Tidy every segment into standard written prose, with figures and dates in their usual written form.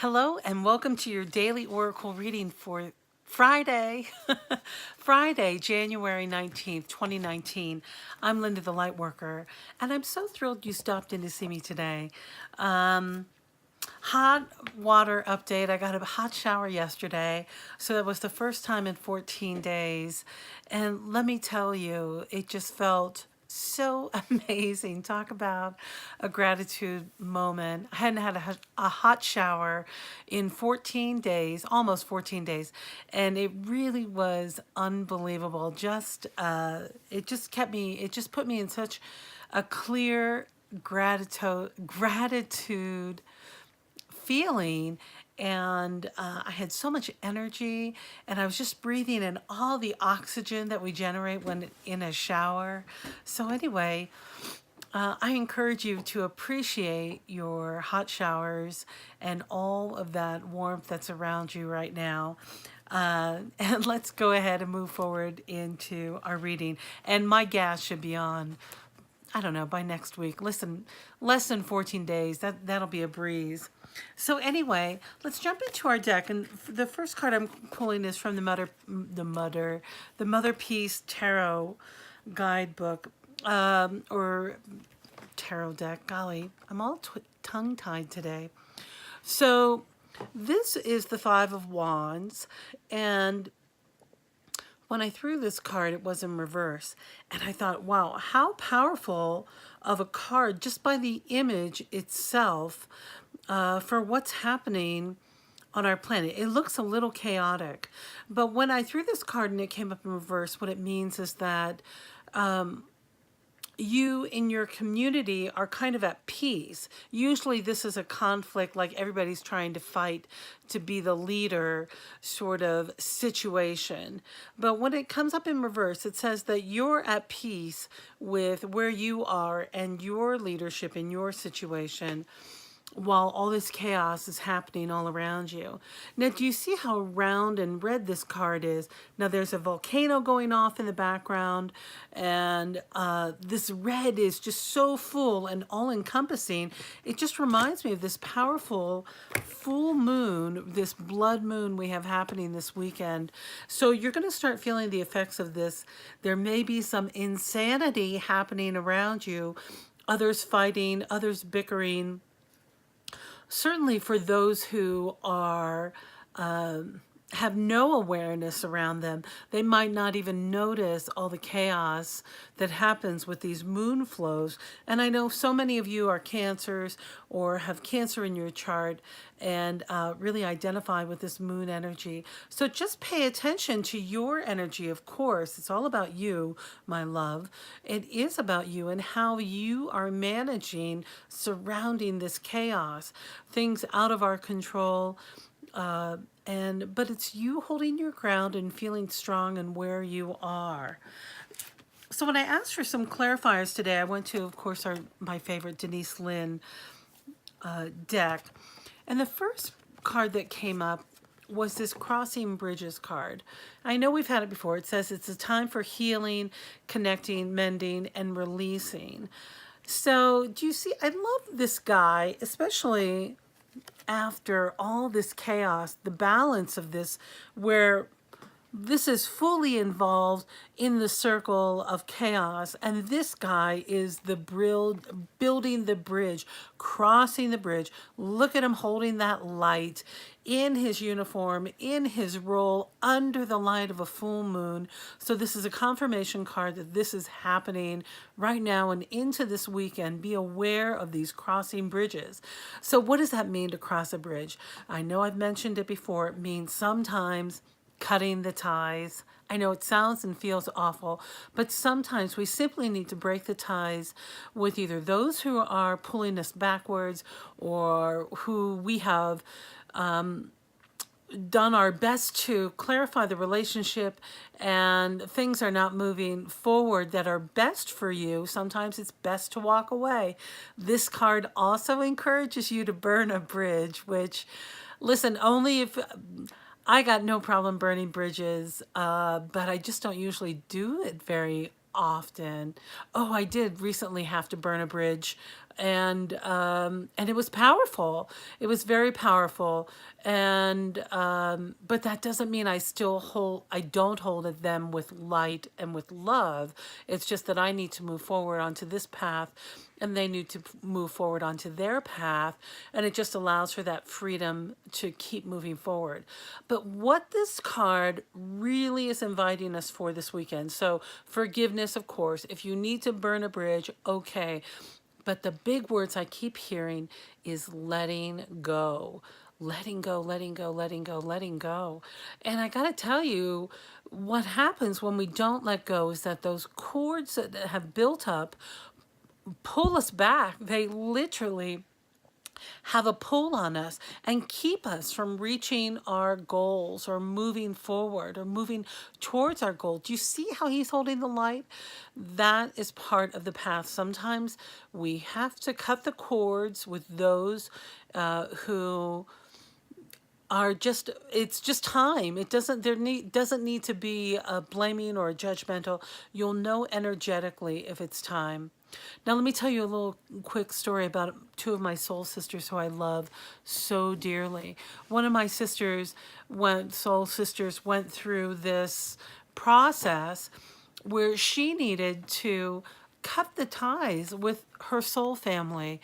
Hello and welcome to your daily oracle reading for Friday, Friday, January 19th, 2019. I'm Linda the Lightworker, and I'm so thrilled you stopped in to see me today. Hot water update. I got a hot shower yesterday, so that was the first time in 14 days. And let me tell you, it just felt so amazing. Talk about a gratitude moment. I hadn't had a hot shower in 14 days, almost 14 days, and it really was unbelievable. It just put me in such a clear gratitude feeling, and I had so much energy, and I was just breathing in all the oxygen that we generate when in a shower. So anyway, I encourage you to appreciate your hot showers and all of that warmth that's around you right now. And let's go ahead and move forward into our reading. And my gas should be on, I don't know, by next week. Listen, less than 14 days. That'll be a breeze. So anyway, let's jump into our deck. And the first card I'm pulling is from the Motherpeace Tarot guidebook, or tarot deck. Golly, I'm all tongue-tied today. So this is the Five of Wands, and when I threw this card, it was in reverse. And I thought, wow, how powerful of a card just by the image itself for what's happening on our planet. It looks a little chaotic. But when I threw this card and it came up in reverse, what it means is that you in your community are kind of at peace. Usually this is a conflict, like everybody's trying to fight to be the leader sort of situation. But when it comes up in reverse, it says that you're at peace with where you are and your leadership in your situation, while all this chaos is happening all around you. Now, do you see how round and red this card is? Now, there's a volcano going off in the background, and this red is just so full and all-encompassing. It just reminds me of this powerful full moon, this blood moon we have happening this weekend. So you're going to start feeling the effects of this. There may be some insanity happening around you, others fighting, others bickering. Certainly for those who are have no awareness around them, they might not even notice all the chaos that happens with these moon flows. And I know so many of you are cancers or have cancer in your chart and really identify with this moon energy. So just pay attention to your energy, of course. It's all about you, my love. It is about you and how you are managing surrounding this chaos, things out of our control. But it's you holding your ground and feeling strong and where you are. So when I asked for some clarifiers today, I went to, of course, my favorite Denis Linn deck. And the first card that came up was this Crossing Bridges card. I know we've had it before. It says it's a time for healing, connecting, mending, and releasing. So do you see, I love this guy, especially after all this chaos, the balance of this, where this is fully involved in the circle of chaos, and this guy is the building the bridge, crossing the bridge. Look at him holding that light in his uniform, in his role, under the light of a full moon. So this is a confirmation card that this is happening right now and into this weekend. Be aware of these crossing bridges. So what does that mean to cross a bridge? I know I've mentioned it before. It means sometimes cutting the ties. I know it sounds and feels awful, but sometimes we simply need to break the ties with either those who are pulling us backwards or who we have done our best to clarify the relationship and things are not moving forward that are best for you. Sometimes it's best to walk away. This card also encourages you to burn a bridge, which, listen, only if... I got no problem burning bridges, but I just don't usually do it very often. Oh, I did recently have to burn a bridge, and it was powerful. It was very powerful, and but that doesn't mean I don't hold at them with light and with love. It's just that I need to move forward onto this path, and they need to move forward onto their path, and it just allows for that freedom to keep moving forward. But what this card really is inviting us for this weekend, so forgiveness, of course. If you need to burn a bridge, okay. But the big words I keep hearing is letting go. Letting go, letting go, letting go, letting go. And I got to tell you, what happens when we don't let go is that those cords that have built up pull us back. They literally have a pull on us and keep us from reaching our goals or moving forward or moving towards our goal. Do you see how he's holding the light? That is part of the path. Sometimes we have to cut the cords with those who are just, it's just time. It doesn't, doesn't need to be a blaming or a judgmental. You'll know energetically if it's time. Now, let me tell you a little quick story about two of my soul sisters who I love so dearly. One of my soul sisters went through this process where she needed to cut the ties with her soul family.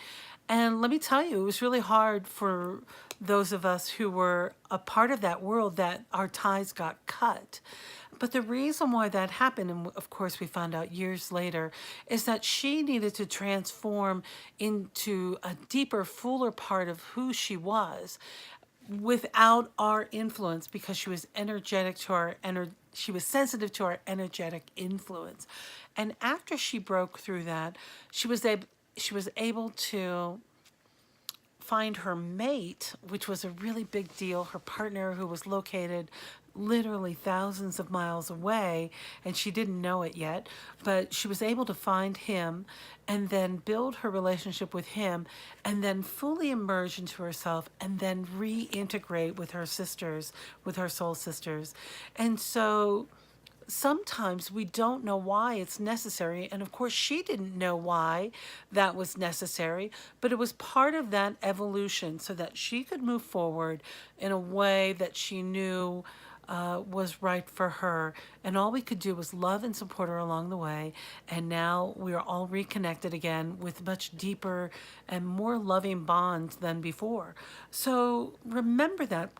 And let me tell you, it was really hard for those of us who were a part of that world that our ties got cut. But the reason why that happened, and of course we found out years later, is that she needed to transform into a deeper, fuller part of who she was without our influence, because she was energetic to our she was sensitive to our energetic influence. And after she broke through that, she was able to find her mate, which was a really big deal, her partner who was located literally thousands of miles away, and she didn't know it yet, but she was able to find him and then build her relationship with him and then fully emerge into herself and then reintegrate with her sisters, with her soul sisters. And so sometimes we don't know why it's necessary. And of course, she didn't know why that was necessary, but it was part of that evolution so that she could move forward in a way that she knew was right for her. And all we could do was love and support her along the way. And now we are all reconnected again with much deeper and more loving bonds than before. So remember that.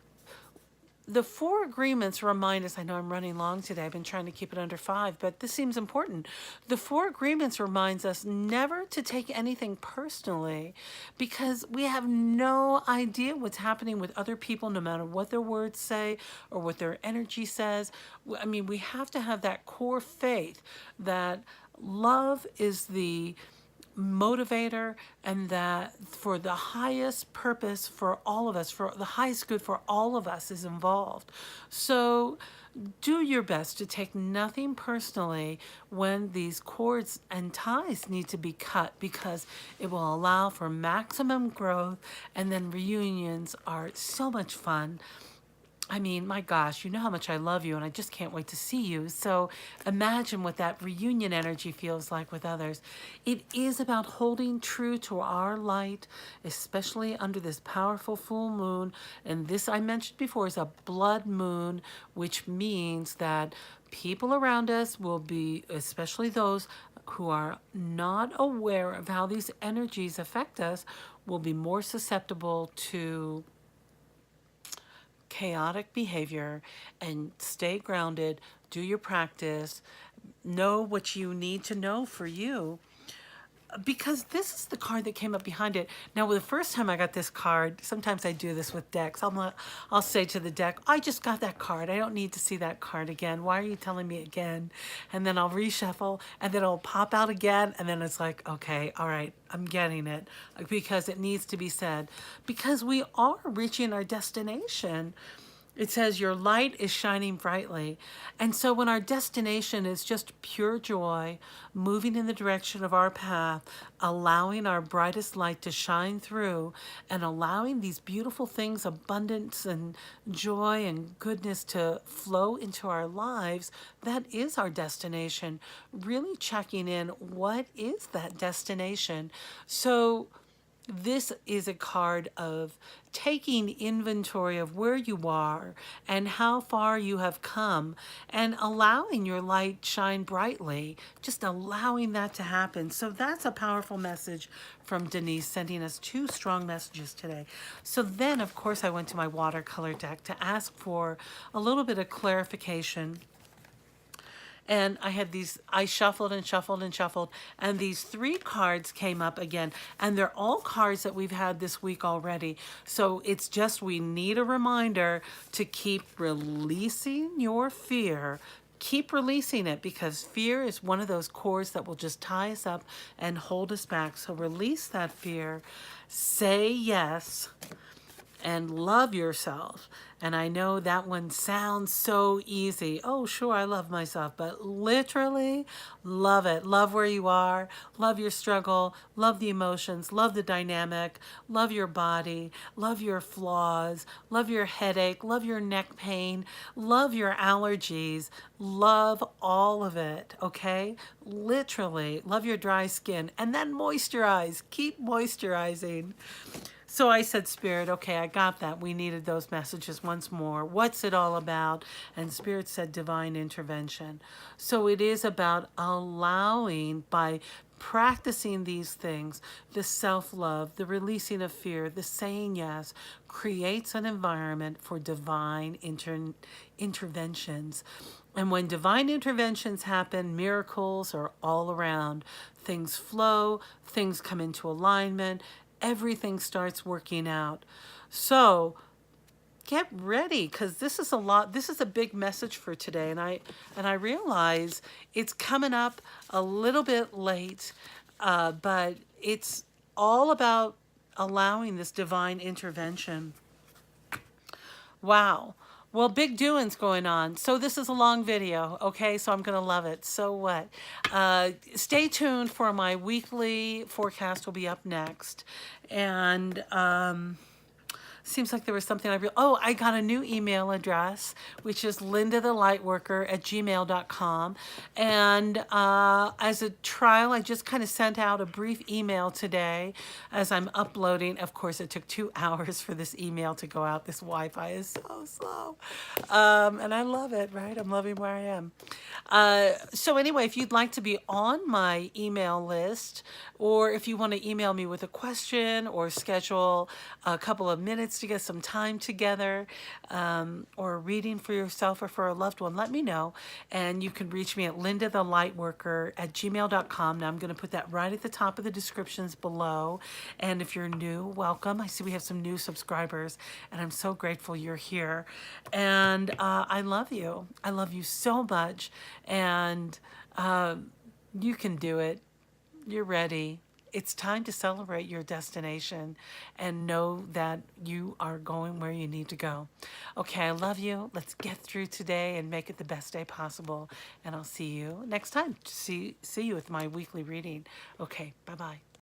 The four agreements remind us, I know I'm running long today, I've been trying to keep it under 5, but this seems important. The four agreements reminds us never to take anything personally, because we have no idea what's happening with other people, no matter what their words say or what their energy says. I mean, we have to have that core faith that love is the motivator, and that for the highest purpose for all of us, for the highest good for all of us is involved. So do your best to take nothing personally when these cords and ties need to be cut, because it will allow for maximum growth, and then reunions are so much fun. I mean, my gosh, you know how much I love you, and I just can't wait to see you. So imagine what that reunion energy feels like with others. It is about holding true to our light, especially under this powerful full moon. And this, I mentioned before, is a blood moon, which means that people around us will be, especially those who are not aware of how these energies affect us, will be more susceptible to chaotic behavior. And stay grounded, do your practice, know what you need to know for you, because this is the card that came up behind it. Now, the first time I got this card, sometimes I do this with decks. I'll say to the deck, I just got that card. I don't need to see that card again. Why are you telling me again? And then I'll reshuffle, and then it'll pop out again. And then it's like, okay, all right, I'm getting it, because it needs to be said, because we are reaching our destination. It says your light is shining brightly. And so when our destination is just pure joy, moving in the direction of our path, allowing our brightest light to shine through and allowing these beautiful things, abundance and joy and goodness to flow into our lives, that is our destination. Really checking in, what is that destination? So this is a card of taking inventory of where you are and how far you have come and allowing your light shine brightly, just allowing that to happen. So that's a powerful message from Denis, sending us two strong messages today. So then, of course, I went to my watercolor deck to ask for a little bit of clarification. And I had these, I shuffled and shuffled and shuffled, and these three cards came up again. And they're all cards that we've had this week already. So it's just, we need a reminder to keep releasing your fear. Keep releasing it, because fear is one of those cords that will just tie us up and hold us back. So release that fear, say yes, and love yourself. And I know that one sounds so easy. Oh, sure, I love myself, but literally love it. Love where you are, love your struggle, love the emotions, love the dynamic, love your body, love your flaws, love your headache, love your neck pain, love your allergies, love all of it, okay? Literally, love your dry skin, and then moisturize. Keep moisturizing. So I said, Spirit, okay, I got that. We needed those messages once more. What's it all about? And Spirit said, divine intervention. So it is about allowing, by practicing these things, the self-love, the releasing of fear, the saying yes, creates an environment for divine interventions. And when divine interventions happen, miracles are all around. Things flow, things come into alignment, everything starts working out. So get ready, because this is a lot. This is a big message for today. And I realize it's coming up a little bit late, but it's all about allowing this divine intervention. Wow. Well, big doings going on. So this is a long video, okay? So I'm going to love it. So what? Stay tuned for my weekly forecast will be up next. And seems like there was something I got a new email address, which is lindathelightworker@gmail.com. And as a trial, I just kind of sent out a brief email today as I'm uploading. Of course, it took 2 hours for this email to go out. This Wi-Fi is so slow. And I love it, right? I'm loving where I am. So anyway, if you'd like to be on my email list, or if you want to email me with a question or schedule a couple of minutes to get some time together, or a reading for yourself or for a loved one, let me know. And you can reach me at lindathelightworker@gmail.com. Now I'm going to put that right at the top of the descriptions below. And if you're new, welcome. I see we have some new subscribers, and I'm so grateful you're here. And I love you. I love you so much. And you can do it. You're ready. It's time to celebrate your destination and know that you are going where you need to go. Okay, I love you. Let's get through today and make it the best day possible. And I'll see you next time. See you with my weekly reading. Okay, bye-bye.